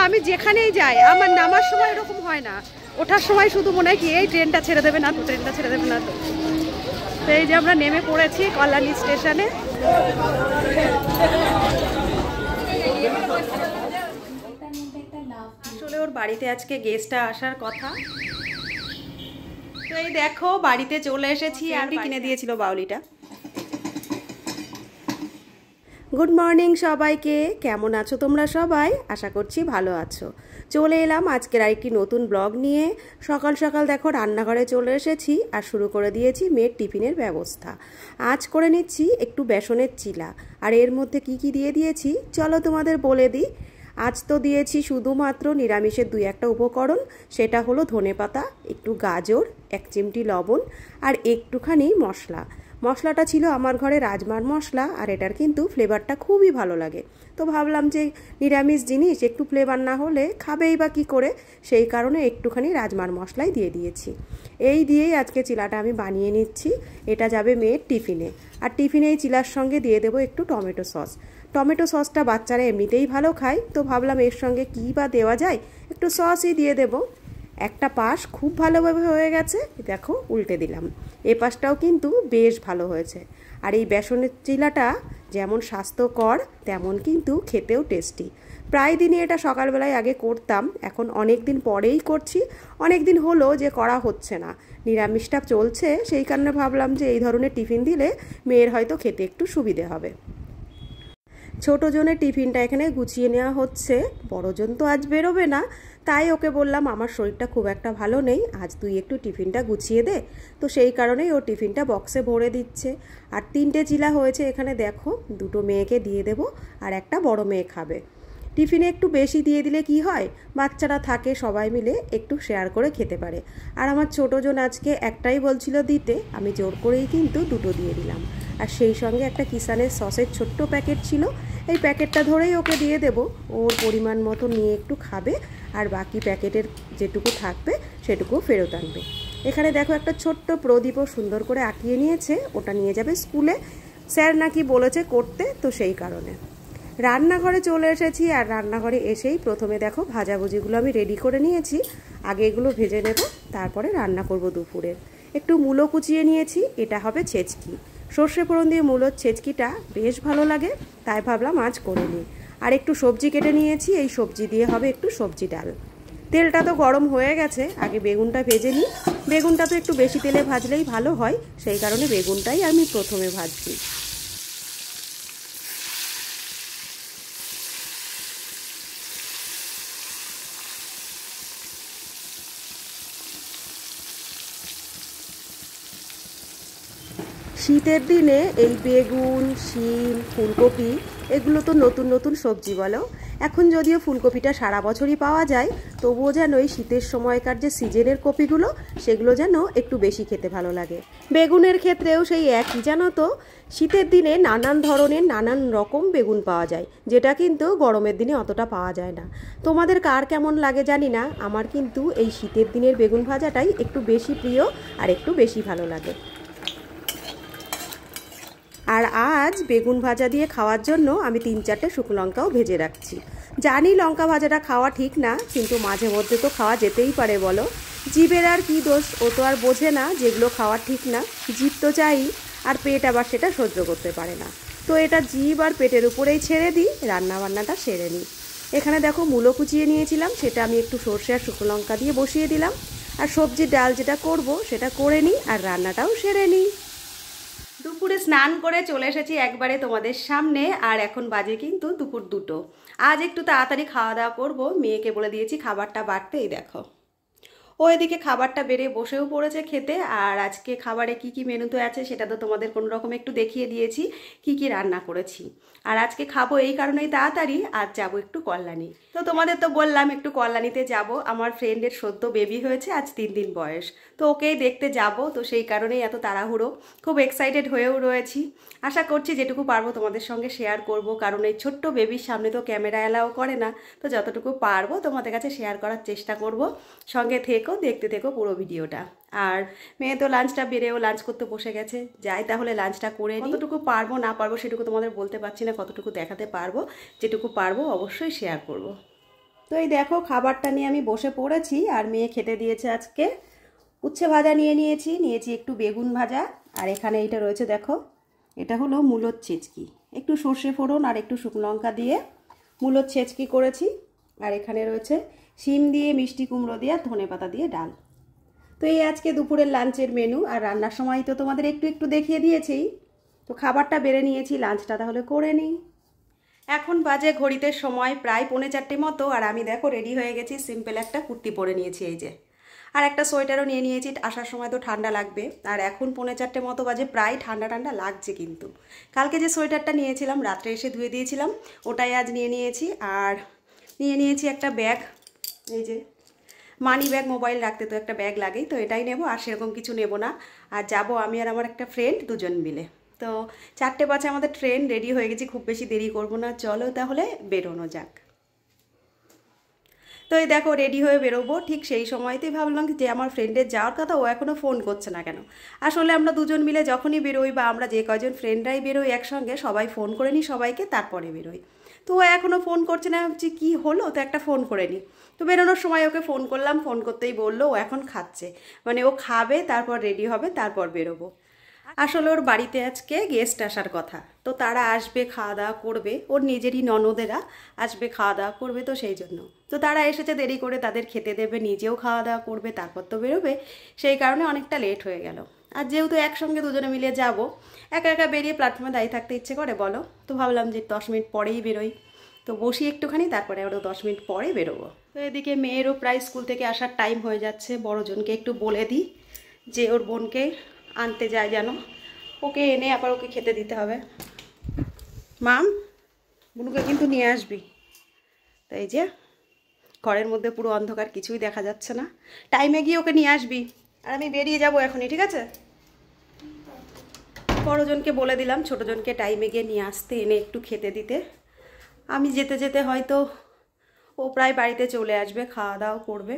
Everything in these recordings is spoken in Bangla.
আমি যেখানেই যাই আমার নামার সময় এরকম হয় না, ওঠার সময় শুধু মনে হয় কি এই ট্রেনটা ছেড়ে দেবে না তো, ট্রেনটা ছেড়ে দেবে না তো। তো এই যে আমরা নেমে পড়েছি কল্যাণী স্টেশনে। আসলে ওর বাড়িতে আজকে গেস্টটা আসার কথা। তো এই দেখো বাড়িতে চলে এসেছি। আর কিনে দিয়েছিল বাউলিটা। গুড মর্নিং সবাইকে, কেমন আছো তোমরা সবাই? আশা করছি ভালো আছো। চলে এলাম আজকের আরেকটি নতুন ব্লগ নিয়ে। সকাল সকাল দেখো রান্নাঘরে চলে এসেছি আর শুরু করে দিয়েছি মেয়ের টিফিনের ব্যবস্থা। আজ করে নিচ্ছি একটু বেসনের চিলা। আর এর মধ্যে কি কি দিয়ে দিয়েছি চলো তোমাদের বলে দিই। আজ তো দিয়েছি শুধুমাত্র নিরামিষের 2-1টা উপকরণ, সেটা হলো ধনেপাতা, একটু গাজর, 1 চিমটি লবণ আর একটুখানি মশলা। মশলাটা ছিল আমার ঘরে রাজমার মশলা, আর এটার কিন্তু ফ্লেভারটা খুবই ভালো লাগে। তো ভাবলাম যে নিরামিষ জিনিস একটু ফ্লেভার না হলে খাবেই বা কী করে, সেই কারণে একটুখানি রাজমার মশলাই দিয়ে দিয়েছি। এই দিয়েই আজকে চিলাটা আমি বানিয়ে নিচ্ছি। এটা যাবে মেয়ের টিফিনে। আর টিফিনে এই চিলার সঙ্গে দিয়ে দেবো একটু টমেটো সস। টমেটো সসটা বাচ্চারা এমনিতেই ভালো খায়, তো ভাবলাম এর সঙ্গে কী বা দেওয়া যায়, একটু সসই দিয়ে দেবো। একটা পাশ খুব ভালোভাবে হয়ে গেছে, দেখো উল্টে দিলাম। এ পাশটাও কিন্তু বেশ ভালো হয়েছে। আর এই বেসনের চিলাটা যেমন স্বাস্থ্যকর তেমন কিন্তু খেতেও টেস্টি। প্রায় দিনই এটা সকালবেলায় আগে করতাম, এখন অনেক দিন পরেই করছি। অনেক দিন হলো যে করা হচ্ছে না, নিরামিষটা চলছে, সেই কারণে ভাবলাম যে এই ধরনের টিফিন দিলে মেয়ের হয়তো খেতে একটু সুবিধে হবে। ছোটো জনের টিফিনটা এখানে গুছিয়ে নেওয়া হচ্ছে। বড়জন তো আজ বেরোবে না, তাই ওকে বললাম আমার শরীরটা খুব একটা ভালো নেই, আজ তুই একটু টিফিনটা গুছিয়ে দে। তো সেই কারণেই ও টিফিনটা বক্সে ভরে দিচ্ছে। আর 3টে চিলা হয়েছে এখানে, দেখো 2টো মেয়েকে দিয়ে দেবো আর একটা বড় মেয়ে খাবে। টিফিনে একটু বেশি দিয়ে দিলে কি হয়, বাচ্চারা থাকে সবাই মিলে একটু শেয়ার করে খেতে পারে। আর আমার ছোটোজন আজকে একটাই বলছিল দিতে, আমি জোর করেই কিন্তু 2টো দিয়ে দিলাম। আর সেই সঙ্গে একটা কিষানের সসের ছোট্ট প্যাকেট ছিল, এই প্যাকেটটা ধরেই ওকে দিয়ে দেব। ওর পরিমাণ মতো নিয়ে একটু খাবে, আর বাকি প্যাকেটের যেটুকু থাকবে সেটুকু ফেরত আনবে। এখানে দেখো একটা ছোট্ট প্রদীপও সুন্দর করে আঁকিয়ে নিয়েছে, ওটা নিয়ে যাবে স্কুলে। স্যার নাকি বলেছে করতে, তো সেই কারণে রান্নাঘরে চলে এসেছি। আর রান্নাঘরে এসেই প্রথমে দেখো ভাজাভুজিগুলো আমি রেডি করে নিয়েছি। আগে এগুলো ভেজে নেব, তারপরে রান্না করব দুপুরের। একটু মূলো কুচিয়ে নিয়েছি, এটা হবে ছেচকি। সর্ষে ফোড়ন দিয়ে মূলোর ছেচকিটা বেশ ভালো লাগে, তাই ভাবলাম আজ করে নিই। আর একটু সবজি কেটে নিয়েছি, এই সবজি দিয়ে হবে একটু সবজি ডাল। তেলটা তো গরম হয়ে গেছে, আগে বেগুনটা ভেজে নিই। বেগুনটা তো একটু বেশি তেলে ভাজলেই ভালো হয়, সেই কারণে বেগুনটাই আমি প্রথমে ভাজছি। শীতের দিনে এই বেগুন, শিম, ফুলকপি এগুলো তো নতুন নতুন সবজি বলো। এখন যদিও ফুলকপিটা সারা বছরই পাওয়া যায়, তবুও যেন এই শীতের সময়কার যে সিজনের কপিগুলো সেগুলো যেন একটু বেশি খেতে ভালো লাগে। বেগুনের ক্ষেত্রেও সেই একই, জানো তো শীতের দিনে নানান ধরনের নানান রকম বেগুন পাওয়া যায়, যেটা কিন্তু গরমের দিনে অতটা পাওয়া যায় না। তোমাদের কার কেমন লাগে জানি না, আমার কিন্তু এই শীতের দিনের বেগুন ভাজাটাই একটু বেশি প্রিয় আর একটু বেশি ভালো লাগে। আর আজ বেগুন ভাজা দিয়ে খাওয়ার জন্য আমি 3-4টে শুকনো লঙ্কাও ভেজে রাখছি। জানি লঙ্কা ভাজাটা খাওয়া ঠিক না, কিন্তু মাঝে মধ্যে তো খাওয়া যেতেই পারে বলো। জিভের আর কি দোষ, ও তো আর বোঝে না যেগুলো খাওয়া ঠিক না। জিভ তো চাই, আর পেট আবার সেটা সহ্য করতে পারে না। তো এটা জিভ আর পেটের উপরেই ছেড়ে দিই, রান্নাবান্নাটা সেরে নিই। এখানে দেখো মূলো কুচিয়ে নিয়েছিলাম, সেটা আমি একটু সর্ষে আর শুকনো লঙ্কা দিয়ে বসিয়ে দিলাম। আর সবজির ডাল যেটা করব সেটা করে নিই, আর রান্নাটাও সেরে নিই। দুপুরে স্নান করে চলে এসেছি একবারে তোমাদের সামনে। আর এখন বাজে কিন্তু দুপুর 2টো। আজ একটু তাড়াতাড়ি খাওয়া দাওয়া করবো, মেয়েকে বলে দিয়েছি খাবারটা বাড়তে। এই দেখো ও এদিকে খাবারটা বেড়ে বসেও পড়েছে খেতে। আর আজকে খাবারে কি কি মেনুতে আছে সেটা তো তোমাদের কোনো রকম একটু দেখিয়ে দিয়েছি কি কি রান্না করেছি। আর আজকে খাবো এই কারণেই তাড়াতাড়ি, আজ যাবো একটু কল্যাণী। তো তোমাদের তো বললাম একটু কল্যাণীতে যাব, আমার ফ্রেন্ডের সদ্য বেবি হয়েছে, আজ 3 দিন বয়স, তো ওকেই দেখতে যাব। তো সেই কারণেই এত তাড়াহুড়ো, খুব এক্সাইটেড হয়েও রয়েছি। আশা করছি যেটুকু পারবো তোমাদের সঙ্গে শেয়ার করব, কারণ এই ছোট্ট বেবির সামনে তো ক্যামেরা অ্যালাও করে না। তো যতটুকু পারবো তোমাদের কাছে শেয়ার করার চেষ্টা করব। সঙ্গে থেকো, দেখতে থেকো পুরো ভিডিওটা। আর মেয়ে তো লাঞ্চটা বেড়েও লাঞ্চ করতে বসে গেছে, যাই তাহলে লাঞ্চটা করে নিই। কতটুকু পারবো না পারবো সেটুকু তোমাদের বলতে পারছি না, কতটুকু দেখাতে পারবো, যেটুকু পারবো অবশ্যই শেয়ার করব। তো এই দেখো খাবারটা নিয়ে আমি বসে পড়েছি, আর মেয়ে খেতে দিয়েছে আজকে উচ্ছে ভাজা নিয়েছি একটু বেগুন ভাজা, আর এখানে এইটা রয়েছে দেখো, এটা হলো মূলোর ছেচকি, একটু সর্ষে ফোড়ন আর একটু শুকনো লঙ্কা দিয়ে মূলোর ছেচকি করেছি। আর এখানে রয়েছে শিম দিয়ে, মিষ্টি কুমড়ো দিয়ে আর ধনেপাতা দিয়ে ডাল। তো এই আজকে দুপুরের লাঞ্চের মেনু। আর রান্নার সময় তো তোমাদের একটু দেখিয়ে দিয়েছি। তো খাবারটা বেড়ে নিয়েছি, লাঞ্চটা তাহলে করে নিই। এখন বাজে ঘড়িতে সময় প্রায় 3:45 মতো, আর আমি দেখো রেডি হয়ে গেছি। সিম্পল একটা কুর্তি পরে নিয়েছি এই যে, আর একটা সোয়েটারও নিয়ে নিয়েছি, আসার সময় তো ঠান্ডা লাগবে। আর এখন 3:45 মতো বাজে, প্রায় ঠান্ডা লাগছে। কিন্তু কালকে যে সোয়েটারটা নিয়েছিলাম রাত্রে এসে ধুয়ে দিয়েছিলাম, ওটাই আজ নিয়ে নিয়েছি। আর নিয়ে নিয়েছি একটা ব্যাগ, এই যে মানি ব্যাগ, মোবাইল রাখতে তো একটা ব্যাগ লাগেই, তো এটাই নেব। আর সেরকম কিছু নেব না। আর যাব আমি আর আমার একটা ফ্রেন্ড, দুজন মিলে। তো 4:05 আমাদের ট্রেন, রেডি হয়ে গেছি, খুব বেশি দেরি করব না, চলো তাহলে বেরোনো যাক। তো এই দেখো রেডি হয়ে বেরোবো, ঠিক সেই সময়তেই ভাবলাম যে আমার ফ্রেন্ডের যাওয়ার কথা, ও এখনও ফোন করছে না কেন। আসলে আমরা দুজন মিলে যখনই বেরোই, বা আমরা যে কয়জন ফ্রেন্ডরাই বেরোই একসঙ্গে, সবাই ফোন করে নিই সবাইকে, তারপরে বেরোই। তো ও এখনও ফোন করছে না, ভাবছি কী হলো, তো একটা ফোন করে নিই। তো বেরোনোর সময় ওকে ফোন করলাম, ফোন করতেই বললো ও এখন খাচ্ছে, মানে ও খাবে তারপর রেডি হবে তারপর বেরোবো। আসলে ওর বাড়িতে আজকে গেস্ট আসার কথা, তো তারা আসবে, খাওয়া দাওয়া করবে, ওর নিজেরই ননদেরা আসবে, খাওয়া দাওয়া করবে, তো সেই জন্য। তো তারা এসেছে দেরি করে, তাদের খেতে দেবে, নিজেও খাওয়া দাওয়া করবে, তারপর তো বেরোবে, সেই কারণে অনেকটা লেট হয়ে গেল। আর যেহেতু একসঙ্গে দুজনে মিলে যাব, একা একা বেরিয়ে প্ল্যাটফর্মে দাঁড়িয়ে থাকতে ইচ্ছে করে বলো, তো ভাবলাম যে 10 মিনিট পরেই বেরোই। তো বসি একটুখানি, তারপরে আরও 10 মিনিট পরে বেরোবো। তো এদিকে মেয়েরও প্রায় স্কুল থেকে আসার টাইম হয়ে যাচ্ছে, বড়জনকে একটু বলে দিই যে ওর বোনকে আনতে যায় যেন, ওকে এনে আবার ওকে খেতে দিতে হবে। মাম, বুনুকে কিন্তু নিয়ে আসবি। তো এই যে ঘরের মধ্যে পুরো অন্ধকার, কিছুই দেখা যাচ্ছে না, টাইমে গিয়ে ওকে নিয়ে আসবি। আর আমি বেরিয়ে যাব এখনই, ঠিক আছে? বড়জনকে বলে দিলাম ছোটোজনকে টাইমে গিয়ে নিয়ে আসতে, এনে একটু খেতে দিতে। আমি যেতে যেতে হয়তো ও প্রায় বাড়িতে চলে আসবে, খাওয়া দাওয়া করবে।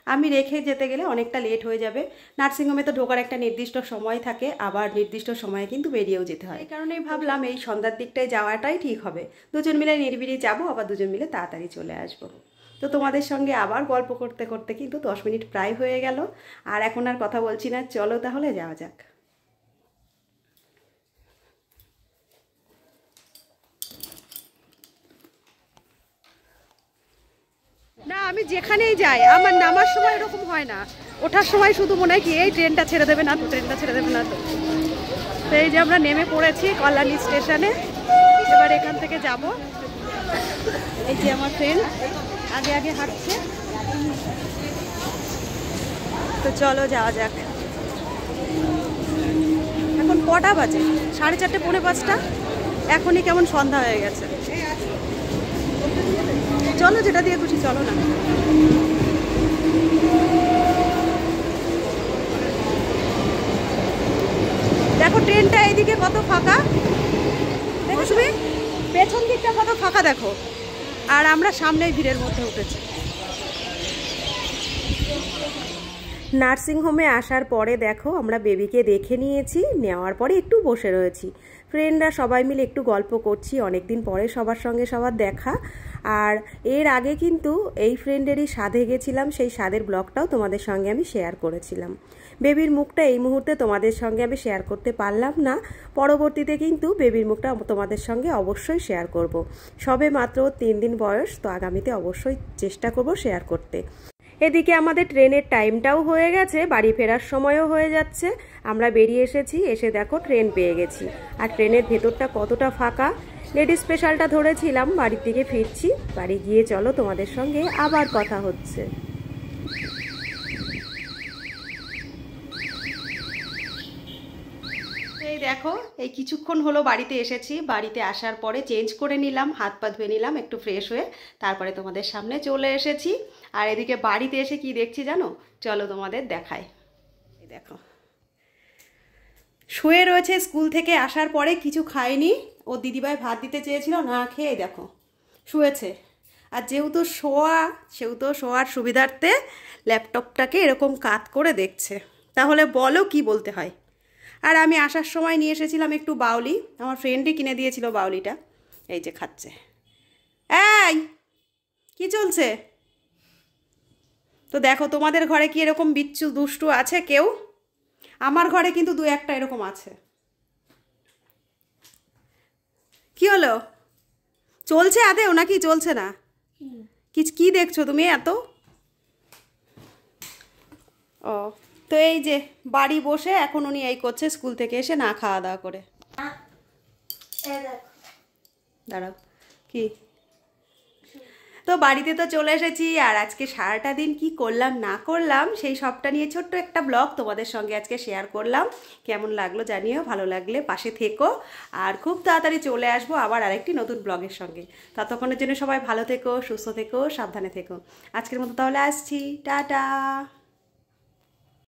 আমি রেখে যেতে গেলে অনেকটা লেট হয়ে যাবে। নার্সিংহোমে তো ঢোকার একটা নির্দিষ্ট সময় থাকে, আবার নির্দিষ্ট সময়ে কিন্তু বেরিয়েও যেতে হয়। এই কারণেই ভাবলাম এই সন্ধ্যার দিকটায় যাওয়াটাই ঠিক হবে। দুজন মিলে নিরিবিলি যাবো, আবার দুজন মিলে তাড়াতাড়ি চলে আসবো। তো তোমাদের সঙ্গে আবার গল্প করতে করতে কিন্তু 10 মিনিট প্রায় হয়ে গেল। আর এখন আর কথা বলছি না, চলো তাহলে যাওয়া যাক। না, আমি যেখানেই যাই আমার নামার সময় এরকম হয় না, ওঠার সময় শুধু মনে হয় কি এই ট্রেনটা ছেড়ে দেবে না তো, ট্রেনটা ছেড়ে দেবে না তো। তো এই যে আমরা নেমে পড়েছি কল্যাণী স্টেশনে, এবার এখান থেকে যাব। এই যে আমার ফ্রেন্ড আগে আগে হাঁটছে, তো চলো যাওয়া যাক। এখন কটা বাজে? 4:30, 4:45। এখনই কেমন সন্ধ্যা হয়ে গেছে। চলো যেটা দিয়ে খুশি চলো না। দেখো ট্রেনটা এইদিকে কত ফাঁকা, দেখো তুমি পেছন দিকটা কত ফাঁকা দেখো, আর আমরা সামনেই ভিড়ের মধ্যে উঠেছি। নার্সিংহোমে আসার পরে দেখো আমরা বেবিকে দেখে নিয়েছি, নেওয়ার পরে একটু বসে রয়েছি, ফ্রেন্ডরা সবাই মিলে একটু গল্প করছি, অনেক দিন পরে সবার সঙ্গে সবার দেখা। আর এর আগে কিন্তু এই ফ্রেন্ডেরই স্বাদে গেছিলাম, সেই স্বাদের ব্লগটাও তোমাদের সঙ্গে আমি শেয়ার করেছিলাম। বেবির মুখটা এই মুহূর্তে তোমাদের সঙ্গে আমি শেয়ার করতে পারলাম না, পরবর্তীতে কিন্তু বেবির মুখটা তোমাদের সঙ্গে অবশ্যই শেয়ার করব। সবে মাত্র 3 দিন বয়স, তো আগামীতে অবশ্যই চেষ্টা করব শেয়ার করতে। এদিকে আমাদের ট্রেনের টাইমটাও হয়ে গেছে, বাড়ি ফেরার সময়ও হয়ে যাচ্ছে। আমরা বেরিয়ে এসেছি, এসে দেখো ট্রেন পেয়ে গেছি। আর ট্রেনের ভেতরটা কতটা ফাঁকা। লেডিস স্পেশালটা ধরেছিলাম, বাড়ির দিকে ফিরছি, বাড়ি গিয়ে চলো তোমাদের সঙ্গে আবার কথা হচ্ছে। এই দেখো এই কিছুক্ষণ হলো বাড়িতে এসেছি, বাড়িতে আসার পরে চেঞ্জ করে নিলাম, হাত পা ধুয়ে নিলাম একটু ফ্রেশ হয়ে, তারপরে তোমাদের সামনে চলে এসেছি। আর এদিকে বাড়িতে এসে কি দেখছি জানো, চলো তোমাদের দেখাই। এই দেখো শুয়ে রয়েছে, স্কুল থেকে আসার পরে কিছু খায়নি, ও দিদিভাই ভাত দিতে চেয়েছিল, না খেয়ে দেখো শুয়েছে। আর যেহেতু শোয়ার সুবিধার্থে ল্যাপটপটাকে এরকম কাত করে দেখছে। তাহলে বলো কি বলতে হয়। আর আমি আসার সময় নিয়ে এসেছিলাম একটু বাউলি, আমার ফ্রেন্ডই কিনে দিয়েছিল বাউলিটা, এই যে খাচ্ছে। এই কি চলছে? তো দেখো তোমাদের ঘরে কি এরকম বিচ্ছু দুষ্টু আছে কেউ? আমার ঘরে কিন্তু দু একটা এরকম আছে। কি হলো? চলছে আদেও নাকি চলছে না? কি দেখছো তুমি এত? ও, তো এই যে বাড়ি বসে এখন উনি এই করছে স্কুল থেকে এসে না খাওয়া দাওয়া করে। দাঁড়াও, কি? তো বাড়িতে তো চলে এসেছি, আর আজকে সারাটা দিন কি করলাম না করলাম সেই সবটা নিয়ে ছোট্ট একটা ব্লগ তোমাদের সঙ্গে আজকে শেয়ার করলাম। কেমন লাগলো জানিও, ভালো লাগলে পাশে থেকো। আর খুব তাড়াতাড়ি চলে আসবো আবার আরেকটি নতুন ব্লগের সঙ্গে। ততক্ষণের জন্য সবাই ভালো থেকো, সুস্থ থেকো, সাবধানে থেকো। আজকের মতো তাহলে আসছি, টাটা।